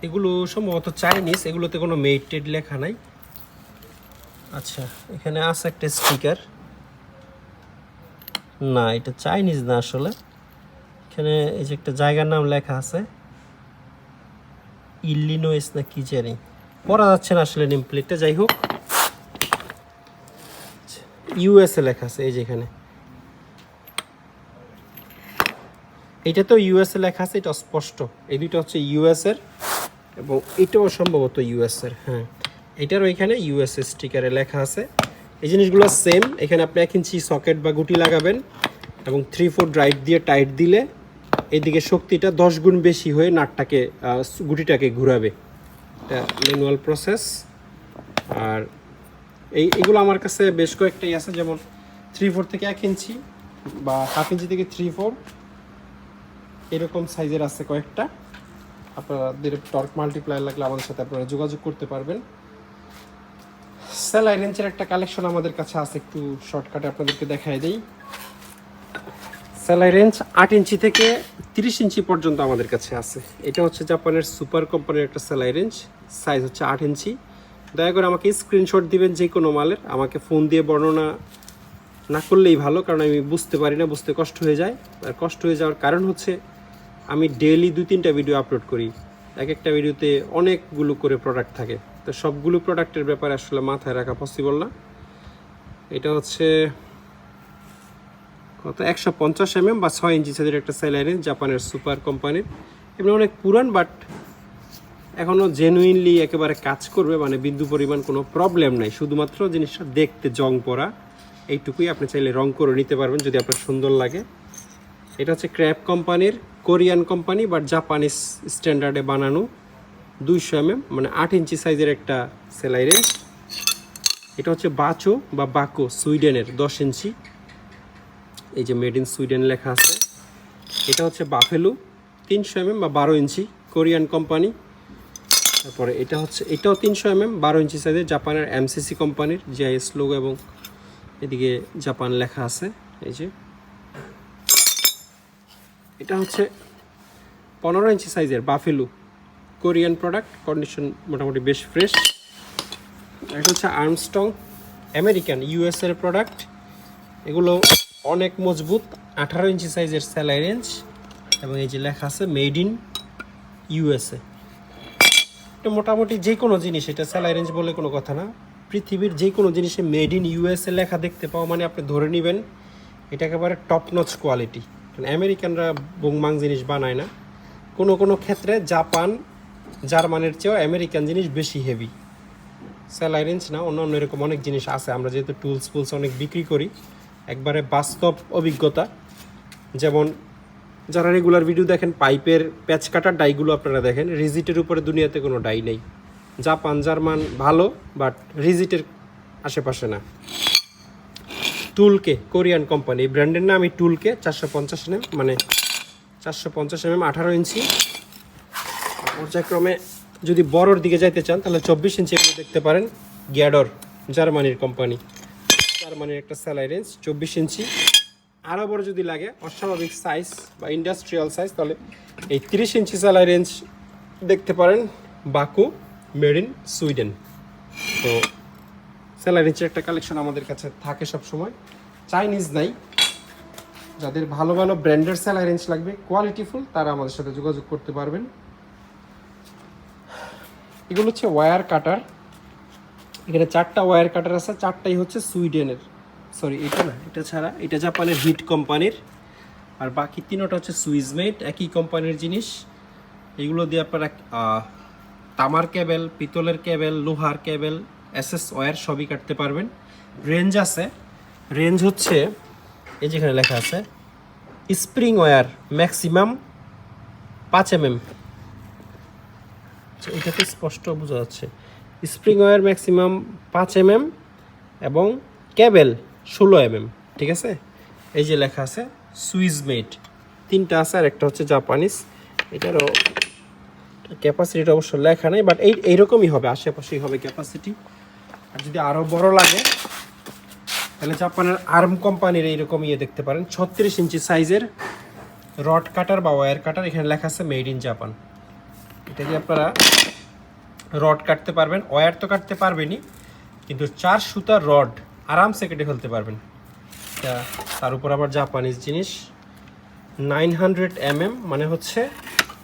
এগুলো সম্ভবত চাইনিজ, এগুলোতে কোনো মেড লেখা নাই। আচ্ছা, এখানে আছে একটা স্টিকার, না এটা চাইনিজ না আসলে। এখানে এই যে একটা জায়গার নাম লেখা আছে, ইলিনয়েস না কি জানি, পড়া যাচ্ছে না আসলে নেম প্লেটটা। যাই হোক, ইউএসএ লেখা আছে এই যে এখানে, এটা তো ইউএসএ লেখা আছে, এটা স্পষ্ট। এই দুইটা হচ্ছে ইউএসএর, এবং এটাও সম্ভবত ইউএসএর। হ্যাঁ, এটারও এখানে ইউএসএ স্টিকারে লেখা আছে। এই জিনিসগুলো সেম। এখানে আপনি 1 ইঞ্চি সকেট বা গুটি লাগাবেন, এবং 3-4 রাইট দিয়ে টাইট দিলে এদিকে শক্তিটা 10 গুণ বেশি হয়ে নাটটাকে, গুটিটাকে ঘুরাবে। এটা ম্যানুয়াল প্রসেস। আর এইগুলো আমার কাছে বেশ কয়েকটাই আছে, যেমন 3-4 থেকে 1 ইঞ্চি বা 1/2 ইঞ্চি থেকে 3-4 এরকম সাইজের আছে কয়েকটা। আপনাদের টর্ক মাল্টিপ্লায়ার লাগলে আমাদের সাথে আপনারা যোগাযোগ করতে পারবেন। সেলাই রেঞ্চের একটা কালেকশন আমাদের কাছে আছে, একটু শর্টকাটে আপনাদেরকে দেখাই দিই। সেলাই রেঞ্জ 8 ইঞ্চি থেকে 30 ইঞ্চি পর্যন্ত আমাদের কাছে আছে। এটা হচ্ছে জাপানের সুপার কোম্পানির একটা সেলাই রেঞ্জ, সাইজ হচ্ছে 8 ইঞ্চি। দয়া করে আমাকে স্ক্রিনশট দিবেন যে কোনো মালের, আমাকে ফোন দিয়ে বর্ণনা না করলেই ভালো, কারণ আমি বুঝতে পারি না, বুঝতে কষ্ট হয়ে যায়। আর কষ্ট হয়ে যাওয়ার কারণ হচ্ছে আমি ডেইলি 2-3টা ভিডিও আপলোড করি, এক একটা ভিডিওতে অনেকগুলো করে প্রোডাক্ট থাকে, তো সবগুলো প্রোডাক্টের ব্যাপারে আসলে মাথায় রাখা পসিবল না। এটা হচ্ছে কত, 150 mm বা 6 ইঞ্চি সাইজের একটা সেলাই রেঞ্জ, জাপানের সুপার কোম্পানির। এমনি অনেক পুরান, বাট এখনও জেনুইনলি একেবারে কাজ করবে, মানে বিন্দু পরিমাণ কোনো প্রবলেম নাই। শুধুমাত্র জিনিসটা দেখতে জং পড়া, এইটুকুই। আপনি চাইলে রং করে নিতে পারবেন যদি আপনার সুন্দর লাগে। এটা হচ্ছে ক্র্যাপ কোম্পানির, কোরিয়ান কোম্পানি বাট জাপানিজ স্ট্যান্ডার্ডে বানানো, 200 mm মানে 8 ইঞ্চি সাইজের একটা সেলাই রেঞ্জ। এটা হচ্ছে বাচো বা বাকো, সুইডেনের 10 ইঞ্চি। এই যে মেড ইন সুইডেন লেখা আছে। এটা হচ্ছে বাফেলো, 300 mm বা 12 ইঞ্চি, কোরিয়ান কোম্পানি। তারপরে এটা হচ্ছে, এটাও 300 mm 12 ইঞ্চি সাইজের, জাপানের এমসিসি কোম্পানির, জিআইএস লোগো এবং এদিকে জাপান লেখা আছে। এই যে এটা হচ্ছে 15 ইঞ্চি সাইজের বাফেলো, কোরিয়ান প্রোডাক্ট, কন্ডিশন মোটামুটি বেশ ফ্রেশ। এটা হচ্ছে আর্মস্ট্রং, আমেরিকান, ইউএসএর প্রোডাক্ট। এগুলো অনেক মজবুত, 18 ইঞ্চি সাইজের সেলাই রেঞ্জ, এবং এই যে লেখা আছে মেড ইন ইউএসএ। এটা মোটামুটি যে কোনো জিনিস, এটা সেলাই রেঞ্জ বলে কোনো কথা না, পৃথিবীর যে কোনো জিনিসে মেড ইন ইউএসএ লেখা দেখতে পাওয়া মানে আপনি ধরে নেবেন এটা একেবারে টপ নচ কোয়ালিটি। আমেরিকানরা বোংমাং জিনিস বানায় না। কোনো কোনো ক্ষেত্রে জাপান, জার্মানের চেয়েও আমেরিকান জিনিস বেশি হেভি। সেলাই রেঞ্জ না, অন্য অন্য এরকম অনেক জিনিস আছে। আমরা যেহেতু টুলস অনেক বিক্রি করি, একবারে বাস্তব অভিজ্ঞতা। যেমন যারা রেগুলার ভিডিও দেখেন, পাইপের প্যাচ কাটার ডাইগুলো আপনারা দেখেন, রিজিটের উপরে দুনিয়াতে কোনো ডাই নেই। জাপান, জার্মান ভালো, বাট রিজিটের আশেপাশে না। টুলকে, কোরিয়ান কোম্পানি, এই ব্র্যান্ডের নামই টুলকে, 450 mm মানে 450 mm 18 ইঞ্চি। পর্যায়ক্রমে যদি বড়োর দিকে যাইতে চান তাহলে 24 ইঞ্চি দেখতে পারেন, গ্যাডর, জার্মানির কোম্পানি, জার্মানির একটা সেলাই রেঞ্জ 24 ইঞ্চি। আরও বড় যদি লাগে, অস্বাভাবিক সাইজ বা ইন্ডাস্ট্রিয়াল সাইজ, তাহলে এই 30 ইঞ্চি সেলাই রেঞ্জ দেখতে পারেন, বাকু, মেড ইন সুইডেন। তো সেলাই রেঞ্জের একটা কালেকশন আমাদের কাছে থাকে সব সময়, চাইনিজ নাই। যাদের ভালো ভালো ব্র্যান্ডের সেলাই রেঞ্জ লাগবে, কোয়ালিটিফুল, তারা আমাদের সাথে যোগাযোগ করতে পারবেন। এগুলো হচ্ছে ওয়্যার কাটার। এখানে 4টা ওয়্যার কাটার আছে, 4টাই হচ্ছে সুইডেনের, সরি এটা না, এটা ছাড়া, এটা জাপানের হিট কোম্পানির, আর বাকি 3টা হচ্ছে সুইজমেট, একই কোম্পানির জিনিস। এগুলো দিয়ে আপনারা তামার কেবেল, পিতলের কেবেল, লোহার কেবেল, এসএস ওয়্যার সবই কাটতে পারবেন। রেঞ্জ আছে, রেঞ্জ হচ্ছে এই যেখানে লেখা আছে, স্প্রিং ওয়্যার ম্যাক্সিমাম 5 mm। এটা তো স্পষ্ট বোঝা যাচ্ছে, স্প্রিং ওয়্যার ম্যাক্সিমাম 5 mm এবং কেবেল 16 ঠিক আছে। এই যে লেখা আছে সুইস মেড, 3টা আছে, আর একটা হচ্ছে জাপানিজ। এটারও ক্যাপাসিটিটা অবশ্য লেখা নেই, বাট এইরকমই হবে, আশেপাশেই হবে ক্যাপাসিটি। আর যদি আরও বড় লাগে তাহলে জাপানের আর্ম কোম্পানির এইরকম দেখতে পারেন, 36 ইঞ্চি সাইজের রড কাটার বা ওয়্যার কাটার। এখানে লেখা আছে মেড ইন জাপান। এটা দিয়ে আপনারা রড কাটতে পারবেন, ওয়্যার তো কাটতে পারবেনই, কিন্তু 4 সুতার রড আরামসে কেটে ফেলতে পারবেন। তার উপর আবার জাপানিজ জিনিস, 900 মানে হচ্ছে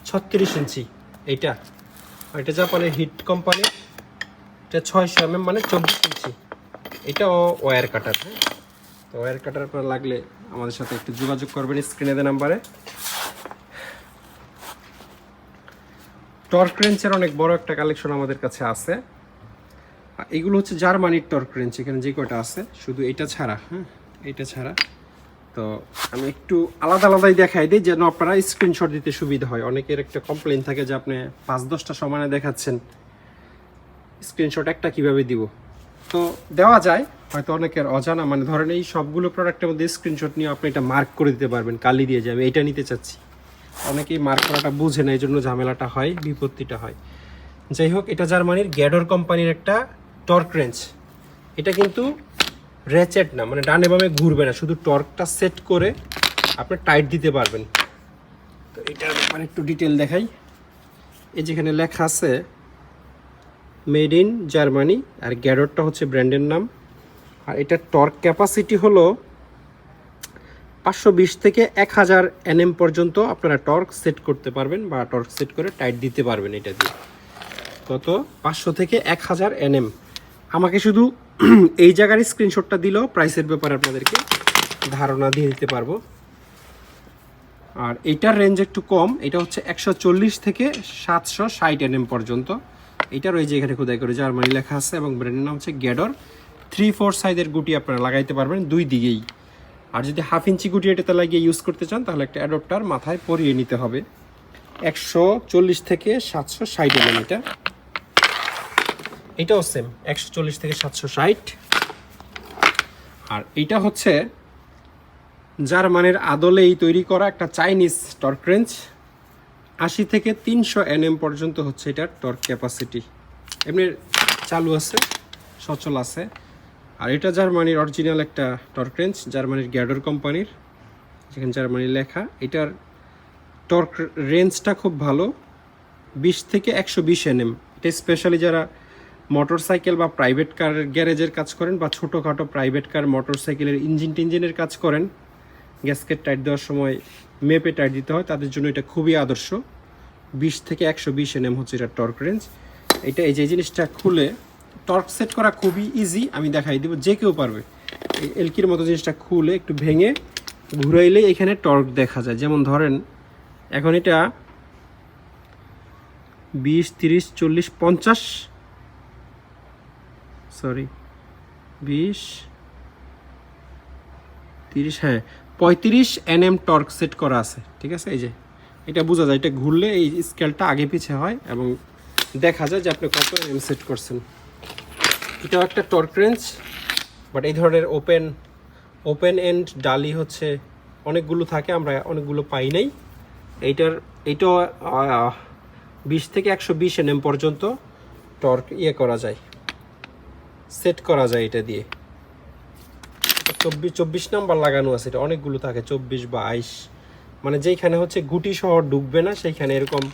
36 ইঞ্চি এইটা। এটা জাপানের হিট কোম্পানি, এটা 600 মানে 24 ইঞ্চি। এটাও ওয়্যার কাটার। হ্যাঁ, তো ওয়্যার কাটার আপনার লাগলে আমাদের সাথে একটু যোগাযোগ করবেন স্ক্রিনে দেওয়া নাম্বারে। টর্ক রেঞ্চের অনেক বড় একটা কালেকশন আমাদের কাছে আছে। এগুলো হচ্ছে জার্মানির টর্ক রেঞ্চ, এখানে যে কয়টা আছে, শুধু এটা ছাড়া। হ্যাঁ, এটা ছাড়া। তো আমি একটু আলাদা আলাদাই দেখাই দিই যেন আপনারা স্ক্রিনশট দিতে সুবিধা হয়। অনেকের একটা কমপ্লেন থাকে যে আপনি 5-10টা সমানে দেখাচ্ছেন, স্ক্রিনশট একটা কিভাবে দিব। তো দেওয়া যায়, হয়তো অনেকের অজানা, মানে ধরেন এই সবগুলো প্রোডাক্টের মধ্যে স্ক্রিনশট নিয়ে আপনি এটা মার্ক করে দিতে পারবেন, কালি দিয়ে যাবে এইটা নিতে চাচ্ছি। অনেকেই মার্ক করাটা বুঝে না, এই জন্য ঝামেলাটা হয়, বিপত্তিটা হয়। যাই হোক, এটা জার্মানির গ্যাডর কোম্পানির একটা টর্ক রেঞ্চ। এটা কিন্তু রেচেট না, মানে ডানে বামে ঘুরবে না, শুধু টর্কটা সেট করে আপনি টাইট দিতে পারবেন। তো এটার ব্যাপারে একটু ডিটেল দেখাই। এই যেখানে লেখা আছে মেড ইন জার্মানি, আর গ্যাডরটা হচ্ছে ব্র্যান্ডের নাম। আর এটার টর্ক ক্যাপাসিটি হলো 520 থেকে 1000 NM পর্যন্ত আপনারা টর্ক সেট করতে পারবেন, বা টর্ক সেট করে টাইট দিতে পারবেন এটা দিয়ে। কত? 500 থেকে 1000 NM। আমাকে শুধু এই জায়গার স্ক্রিনশটটা দিলেও প্রাইসের ব্যাপারে আপনাদেরকে ধারণা দিয়ে দিতে পারবো। আর এইটার রেঞ্জ একটু কম, এটা হচ্ছে 140 থেকে 760 NM পর্যন্ত। এটার ওই যে এখানে খোদাই করে জার্মানি লেখা আছে, এবং ব্র্যান্ডের নাম হচ্ছে গ্যাডর। 3/4 সাইজের গুটি আপনারা লাগাইতে পারবেন দুই দিকেই। আর যদি 1/2 ইঞ্চি গুটি এটাতে লাগিয়ে ইউজ করতে চান তাহলে একটা অ্যাডপ্টার মাথায় পরিয়ে নিতে হবে। 140 থেকে 760 mm এটা। এটাও সেম 140 থেকে 760। আর এইটা হচ্ছে জার্মানির আদলেই তৈরি করা একটা চাইনিজ টর্ক রেঞ্চ। 80 থেকে 300 NM পর্যন্ত হচ্ছে এটার টর্ক ক্যাপাসিটি। এমনি চালু আছে, সচল আছে। আর এটা জার্মানির অরিজিনাল একটা টর্ক রেঞ্চ, জার্মানির গ্যাডর কোম্পানির, যেখানে জার্মানি লেখা। এটার টর্ক রেঞ্জটা খুব ভালো, 20 থেকে 120 NM। এটা স্পেশালি যারা মোটর সাইকেল বা প্রাইভেট কার গ্যারেজের কাজ করেন, বা ছোটোখাটো প্রাইভেট কার মোটর সাইকেলের ইঞ্জিনের কাজ করেন, গ্যাসকেট টাইট দেওয়ার সময় মেপে টাইট দিতে হয়, তাদের জন্য এটা খুবই আদর্শ। 20 থেকে 120 NM হচ্ছে এটা টর্ক রেঞ্জ। এটা এই যে জিনিসটা খুলে টর্ক সেট করা খুবই ইজি, আমি দেখাই দেবো, যে কেউ পারবে। এই এলকির মতো জিনিসটা খুলে একটু ভেঙে ঘুরাইলেই এখানে টর্ক দেখা যায়। যেমন ধরেন এখন এটা 20, 30, 40, 50, সরি 20, 30, হ্যাঁ 35 NM টর্ক সেট করা আছে, ঠিক আছে। এই যে এটা বোঝা যায়, এটা ঘুরলে এই স্কেলটা আগে পিছে হয় এবং দেখা যায় যে আপনি কত NM সেট করছেন। এটাও একটা টর্ক রেঞ্জ, বাট এই ধরনের ওপেন এন্ড ডালি হচ্ছে অনেকগুলো থাকে, আমরা অনেকগুলো পাই নাই। এইটাও 20 থেকে 120 NM পর্যন্ত টর্ক করা যায়, সেট করা যায় এটা দিয়ে। 24 নাম্বার লাগানো আছে, এটা অনেকগুলো থাকে, 24 বা 22, মানে যেইখানে হচ্ছে গুটি সহ ঢুকবে না সেইখানে এরকম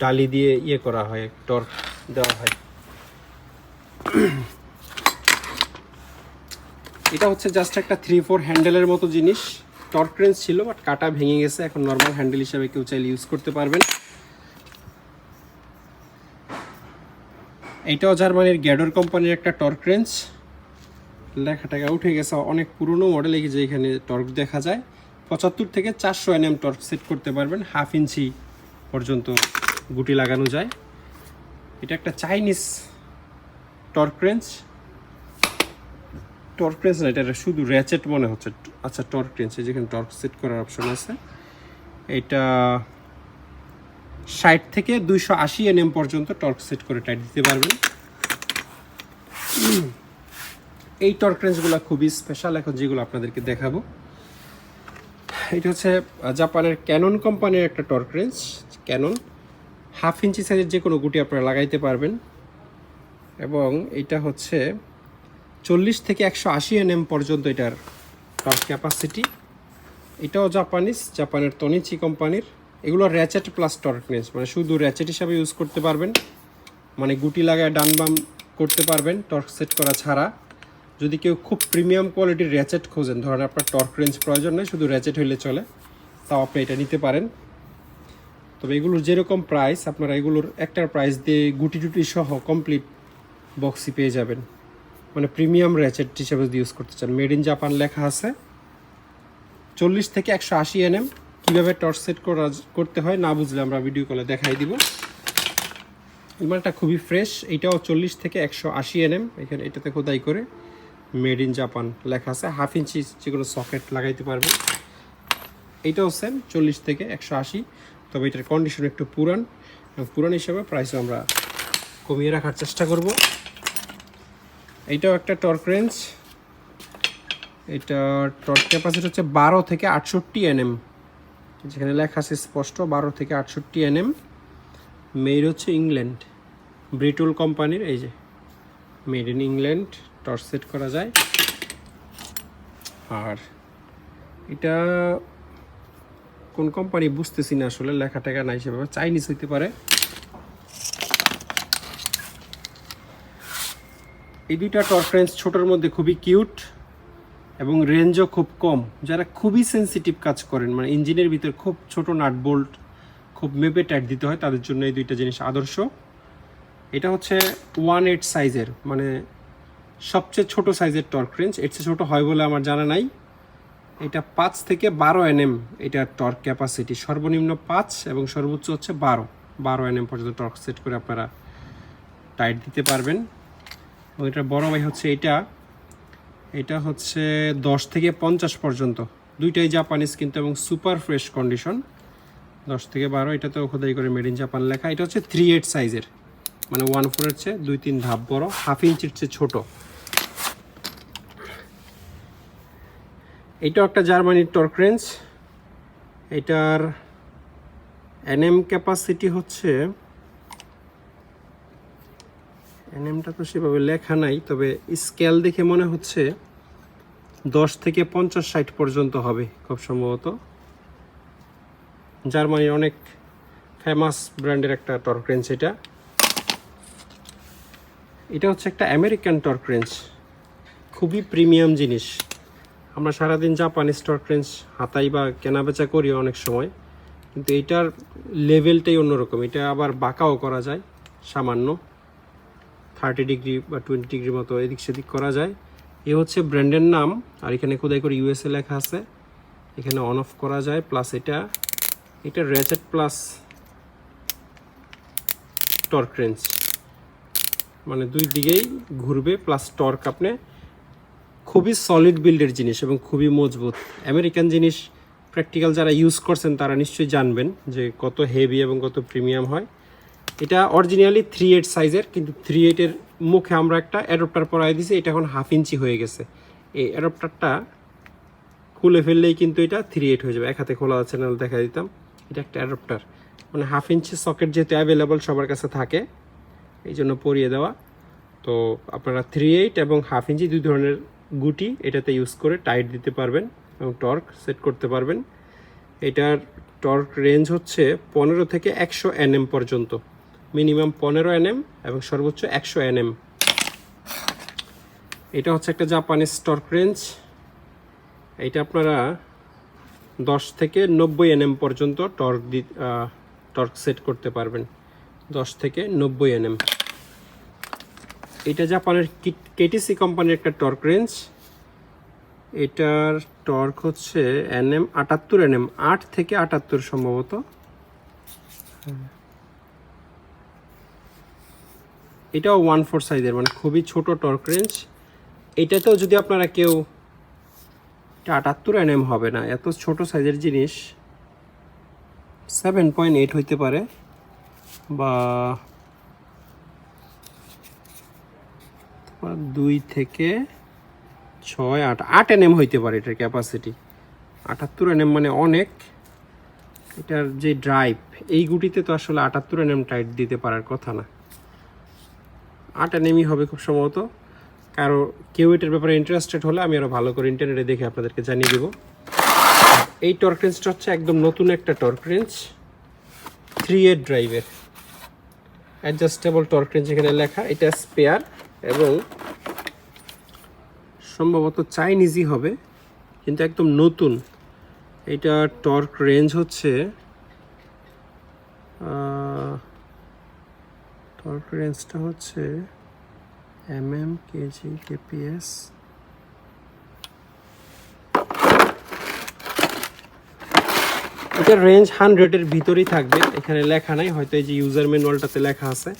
ডালি দিয়ে করা হয়, টর্ক দেওয়া হয়। এটা হচ্ছে জাস্ট একটা 3/4 হ্যান্ডেলের মতো জিনিস। টর্ক রেঞ্জ ছিল, বাট কাটা ভেঙে গেছে, এখন নর্মাল হ্যান্ডেল হিসাবে কেউ চাইলে ইউজ করতে পারবেন। এইটাও জার্মানির গ্যাডর কোম্পানির একটা টর্ক রেঞ্জ, লেখাটাকে উঠে গেছে, অনেক পুরনো মডেল। এই যে এখানে টর্ক দেখা যায়, 75 থেকে 400 NM টর্ক সেট করতে পারবেন, 1/2 ইঞ্চি পর্যন্ত গুটি লাগানো যায়। এটা একটা চাইনিজ টর্ক রেঞ্জ না, এটা শুধু র্যাচেট মনে হচ্ছে। আচ্ছা, টর্ক রেঞ্জ, যেখানে টর্ক সেট করার অপশন আছে। এটা 60 থেকে 280 NM পর্যন্ত টর্ক সেট করে টাইট দিতে পারবেন। এই টর্ক রেঞ্জগুলো খুবই স্পেশাল এখন যেগুলো আপনাদেরকে দেখাবো। এটা হচ্ছে জাপানের ক্যানন কোম্পানির একটা টর্ক রেঞ্জ। ক্যানন 1/2 ইঞ্চি সাইজের যে কোনো গুটি আপনারা লাগাইতে পারবেন, এবং এটা হচ্ছে 40 থেকে 180 NM পর্যন্ত এটার টর্ক ক্যাপাসিটি। এটাও জাপানের তনিচি কোম্পানির। এগুলো র্যাচেট প্লাস টর্ক রেঞ্জ, মানে শুধু র্যাচেট হিসাবে ইউজ করতে পারবেন, মানে গুটি লাগায় ডান বাম করতে পারবেন টর্ক সেট করা ছাড়া। যদি কেউ খুব প্রিমিয়াম কোয়ালিটির র্যাচেট খোঁজেন, ধরেন আপনার টর্ক রেঞ্জ প্রয়োজন নেই, শুধু র্যাচেট হইলে চলে, তাও আপনি এটা নিতে পারেন। তবে এগুলোর যেরকম প্রাইস, আপনারা এগুলোর একটার প্রাইস দিয়ে গুটি টুটি সহ কমপ্লিট বক্সই পেয়ে যাবেন, মানে প্রিমিয়াম র্যাচেট হিসাবে যদি ইউজ করতে চান। মেড ইন জাপান লেখা আছে। 40 থেকে 180 NM। কীভাবে টর্চ সেট করতে হয় না বুঝলে আমরা ভিডিও কলে দেখাই দিব। এই মালটা খুবই ফ্রেশ। এইটাও 40 থেকে 180 NM। এখানে এটাতে খোদাই করে মেড ইন জাপান লেখা আছে। 1/2 ইঞ্চি যেগুলো সকেট লাগাইতে পারবে। এইটাও সেম 40 থেকে 180, তবে এটার কন্ডিশন একটু পুরান, এবং পুরান হিসাবে প্রাইসও আমরা কমিয়ে রাখার চেষ্টা করব। এইটাও একটা টর্ক রেঞ্জ। এটা টর্ক ক্যাপাসিটি হচ্ছে 12 থেকে 68 NM, যেখানে লেখা আছে স্পষ্ট 12 থেকে 68 NM। মেড হচ্ছে ইংল্যান্ড, ব্রিটল কোম্পানির। এই যে made in England, torch set করা যায়। আর এটা কোন কোম্পানি বুঝতেছি না আসলে, লেখা টেখা নাই সেভাবে, চাইনিজ হইতে পারে। এই দুইটা টর্ক রেঞ্জ ছোটোর মধ্যে খুবই কিউট, এবং রেঞ্জও খুব কম। যারা খুবই সেন্সিটিভ কাজ করেন, মানে ইঞ্জিনের ভিতর খুব ছোট নাট বোল্ট খুব মেপে টাইট দিতে হয়, তাদের জন্য এই দুইটা জিনিস আদর্শ। এটা হচ্ছে 1/8 সাইজের, মানে সবচেয়ে ছোট সাইজের টর্ক রেঞ্জ। এর চেয়ে ছোটো হয় বলে আমার জানা নাই। এটা 5 থেকে 12 NM এটার টর্ক ক্যাপাসিটি। সর্বনিম্ন 5 এবং সর্বোচ্চ হচ্ছে 12 NM পর্যন্ত টর্ক সেট করে আপনারা টাইট দিতে পারবেন। এবং এটার বড় ভাই হচ্ছে এটা হচ্ছে 10 থেকে 50 পর্যন্ত। দুইটাই জাপানিজ কিন্তু, এবং সুপার ফ্রেশ কন্ডিশন। 10 থেকে 12, এটাতেও খোদাই করে মেড ইন জাপান লেখা। এটা হচ্ছে 3/8 সাইজের, মানে 1/4 এর চেয়ে 2-3 ধাপ বড়, 1/2 ইঞ্চির চেয়ে ছোট। এইটাও একটা জার্মানির টর্ক রেঞ্জ। এটার NM ক্যাপাসিটি হচ্ছে, NMটা তো সেভাবে লেখা নাই, তবে স্কেল দেখে মনে হচ্ছে 10 থেকে 50-60 পর্যন্ত হবে খুব সম্ভবত। জার্মানির অনেক ফেমাস ব্র্যান্ডের একটা টর্ক রেঞ্জ এটা। এটা হচ্ছে একটা আমেরিকান টর্ক রেঞ্জ, খুবই প্রিমিয়াম জিনিস। আমরা সারাদিন জাপানিজ টর্ক রেঞ্জ হাতাই বা কেনাবেচা করি অনেক সময়, কিন্তু এটার লেভেলটাই অন্যরকম। এটা আবার বাঁকাও করা যায় সামান্য, 30 ডিগ্রি বা 20 ডিগ্রি মতো এদিক সেদিক করা যায়। এ হচ্ছে ব্র্যান্ডের নাম, আর এখানে খোদাই করে USA লেখা আছে। এখানে অন অফ করা যায়। প্লাস এটা র্যাচেট প্লাস টর্ক রেঞ্জ, মানে দুই দিকেই ঘুরবে, প্লাস টর্ক। আপনি খুবই সলিড বিল্ডের জিনিস এবং খুবই মজবুত আমেরিকান জিনিস। প্র্যাকটিক্যাল যারা ইউজ করছেন তারা নিশ্চয়ই জানবেন যে কত হেভি এবং কত প্রিমিয়াম হয়। এটা অরিজিনালি 3/8 সাইজের, কিন্তু 3/8 মুখে আমরা একটা অ্যাডপ্টার পরাই দিয়েছি। এটা এখন 1/2 ইঞ্চি হয়ে গেছে। এই অ্যাডপ্টারটা খুলে ফেললেই কিন্তু এটা 3/8 হয়ে যাবে। এক হাতে খোলা আছে, নাহলে দেখা দিতাম। এটা একটা অ্যাডপ্টার, মানে 1/2 ইঞ্চি সকেট যেহেতু অ্যাভেলেবল সবার কাছে থাকে, এই জন্য পরিয়ে দেওয়া। তো আপনারা 3/8 এবং 1/2 ইঞ্চি দুই ধরনের গুটি এটাতে ইউজ করে টাইট দিতে পারবেন এবং টর্ক সেট করতে পারবেন। এটার টর্ক রেঞ্জ হচ্ছে 15 থেকে 100 NM পর্যন্ত, মিনিমাম 15 NM এবং সর্বোচ্চ 100 NM। এটা হচ্ছে একটা জাপানিজ টর্ক রেঞ্জ। এটা আপনারা 10 থেকে 90 NM পর্যন্ত টর্ক সেট করতে পারবেন, 10 থেকে 90 NM। এটা জাপানের KTC কোম্পানির একটা টর্ক রেঞ্জ। এটার টর্ক হচ্ছে NM 78 NM, 8 থেকে 78 সম্ভবত। এটাও 1/4 সাইজের, মানে খুবই ছোট টর্ক রেঞ্জ। এটাতেও যদি আপনারা কেউ, এটা 78 NM হবে না, এত ছোট সাইজের জিনিস 7.8 হইতে পারে, বা 2 থেকে 6 8 8 nm হইতে পারে এটার ক্যাপাসিটি। 78 nm মানে অনেক। এটার যে ড্রাইভ, এই গুটিতে তো আসলে 78 nm টাইট দিতে পারার কথা না, 8 nm হবে খুব সম্ভবত। কারো কেউ এটার ব্যাপারে ইন্টারেস্টেড হলে আমি আরও ভালো করে ইন্টারনেটে দেখে আপনাদেরকে জানিয়ে দেবো। এই টর্ক রেঞ্জটা হচ্ছে একদম নতুন একটা টর্ক রেঞ্জ, 3-8 ড্রাইভের অ্যাডজাস্টেবল টর্ক রেঞ্জ এখানে লেখা। এটা স্পেয়ার এবং সম্ভবত চাইনিজই হবে, কিন্তু একদম নতুন। এটা টর্ক রেঞ্জ হচ্ছে টর্ক রেঞ্জটা হচ্ছে mm কেজি kps। এটার রেঞ্জ 100-এর ভিতরেই থাকবে, এখানে লেখা নাই, হয়তো এই যে ইউজার ম্যানুয়ালটাতে লেখা আছে।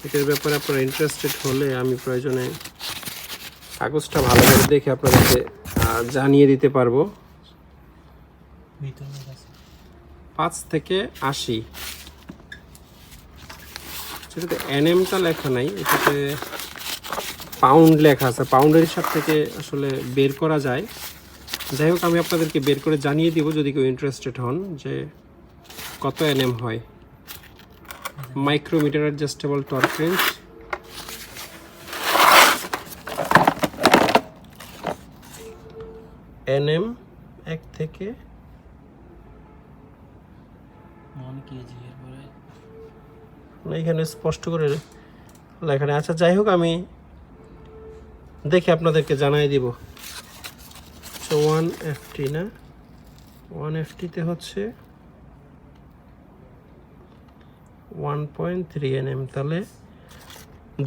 এটার ব্যাপারে আপনারা ইন্টারেস্টেড হলে আমি প্রয়োজনে কাগজটা ভালো করে দেখে আপনাদেরকে জানিয়ে দিতে পারবো। 5 থেকে 80, সেটাতে এনএমটা লেখা নাই, এটাতে পাউন্ড লেখা আছে, পাউন্ডের হিসাব থেকে আসলে বের করা যায়। যাই হোক, আমি আপনাদেরকে বের করে জানিয়ে দিব যদি কেউ ইন্টারেস্টেড হন যে কত এনএম হয়। Micrometer adjustable torque range, N M 1 থেকে 1 কেজি এর পরে এখানে স্পষ্ট করে লেখা নেই। আচ্ছা, যাই হোক, আমি দেখে আপনাদেরকে জানাই দিব। 1FT না, 1FT-তে হচ্ছে 1.3 nm, তাহলে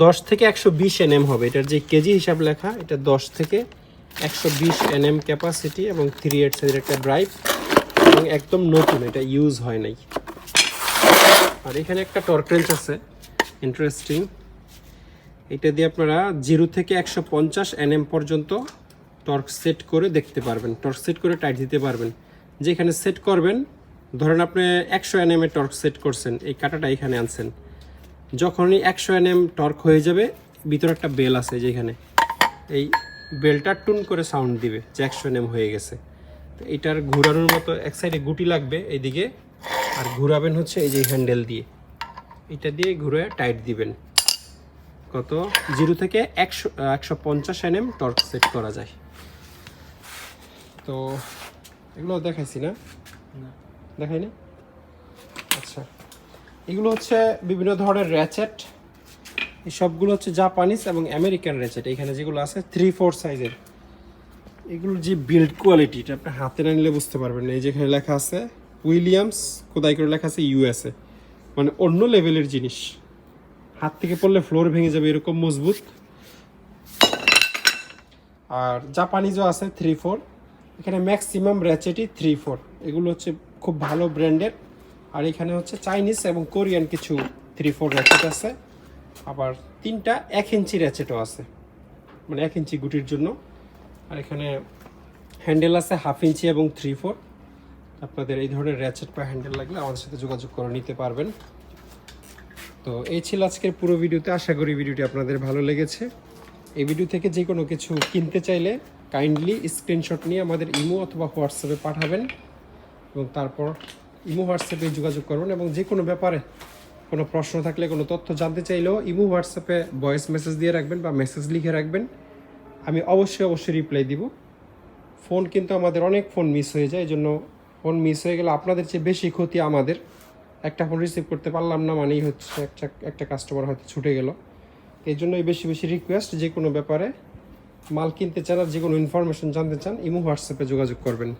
10 থেকে 120 nm হবে। এটার যে কেজি হিসাব লেখা, এটা 10 থেকে 120 nm ক্যাপাসিটি এবং 3/8 সাইজের একটা ড্রাইভ, এবং একদম নতুন, এটা ইউজ হয় নাই। আর এখানে একটা টর্ক রেঞ্জ আছে ইন্টারেস্টিং, এটা দিয়ে আপনারা 0 থেকে 150 nm পর্যন্ত টর্ক সেট করে দেখতে পারবেন, টর্ক সেট করে টাইট দিতে পারবেন। যেখানে সেট করবেন, ধরেন আপনি 100 nm এর টর্ক সেট করছেন, এই কাঁটাটা এখানে আনছেন, যখনই 100 nm টর্ক হয়ে যাবে, ভিতরে একটা বেল আছে যেখানে, এই বেলটা টুন করে সাউন্ড দিবে যে 100 nm হয়ে গেছে। তো এটার ঘোরানোর মতো এক সাইডে গুটি লাগবে এইদিকে, আর ঘুরাবেন হচ্ছে এই যে হ্যান্ডেল দিয়ে, এটা দিয়ে ঘুরে টাইট দিবেন। কত 0 থেকে 150 nm টর্ক সেট করা যায়। তো এগুলো দেখাইছি না, দেখাই না? আচ্ছা, এগুলো হচ্ছে বিভিন্ন ধরনের র্যাচেট, এই সবগুলো হচ্ছে জাপানিজ এবং আমেরিকান র্যাচেট। এখানে যেগুলো আছে 3/4 সাইজের, এগুলোর যে বিল্ড কোয়ালিটি, এটা আপনি হাতে না নিলে বুঝতে পারবেন না। এই যেখানে লেখা আছে উইলিয়ামস, খোদাই করে লেখা আছে USA, মানে অন্য লেভেলের জিনিস, হাত থেকে পড়লে ফ্লোর ভেঙে যাবে এরকম মজবুত। আর জাপানিজও আছে 3/4, এখানে ম্যাক্সিমাম র্যাচেটই 3/4, এগুলো হচ্ছে খুব ভালো ব্র্যান্ডের। আর এখানে হচ্ছে চাইনিজ এবং কোরিয়ান কিছু 3/4 র্যাচেট আছে, আবার 3টা 1 ইঞ্চি র্যাচেটও আছে, মানে 1 ইঞ্চি গুটির জন্য। আর এখানে হ্যান্ডেল আছে 1/2 ইঞ্চি এবং 3/4। আপনাদের এই ধরনের র্যাচেট বা হ্যান্ডেল লাগলে আমাদের সাথে যোগাযোগ করে নিতে পারবেন। তো এই ছিল আজকের পুরো ভিডিওতে, আশা করি ভিডিওটি আপনাদের ভালো লেগেছে। এই ভিডিও থেকে যে কোনো কিছু কিনতে চাইলে কাইন্ডলি স্ক্রিনশট নিয়ে আমাদের ইমো অথবা হোয়াটসঅ্যাপে পাঠাবেন, এবং তারপর ইমো হোয়াটসঅ্যাপে যোগাযোগ করবেন। এবং যে কোনো ব্যাপারে কোনো প্রশ্ন থাকলে, কোনো তথ্য জানতে চাইলেও ইমো হোয়াটসঅ্যাপে ভয়েস মেসেজ দিয়ে রাখবেন বা মেসেজ লিখে রাখবেন, আমি অবশ্যই রিপ্লাই দিব। ফোন কিন্তু আমাদের অনেক ফোন মিস হয়ে যায়, এই জন্য ফোন মিস হয়ে গেলে আপনাদের চেয়ে বেশি ক্ষতি আমাদের। একটা ফোন রিসিভ করতে পারলাম না মানেই হচ্ছে একটা কাস্টমার হয়তো ছুটে গেল। এই জন্যই বেশি রিকোয়েস্ট, যে কোনো ব্যাপারে মাল কিনতে চান আর যে কোনো ইনফরমেশন জানতে চান, ইমো হোয়াটসঅ্যাপে যোগাযোগ করবেন।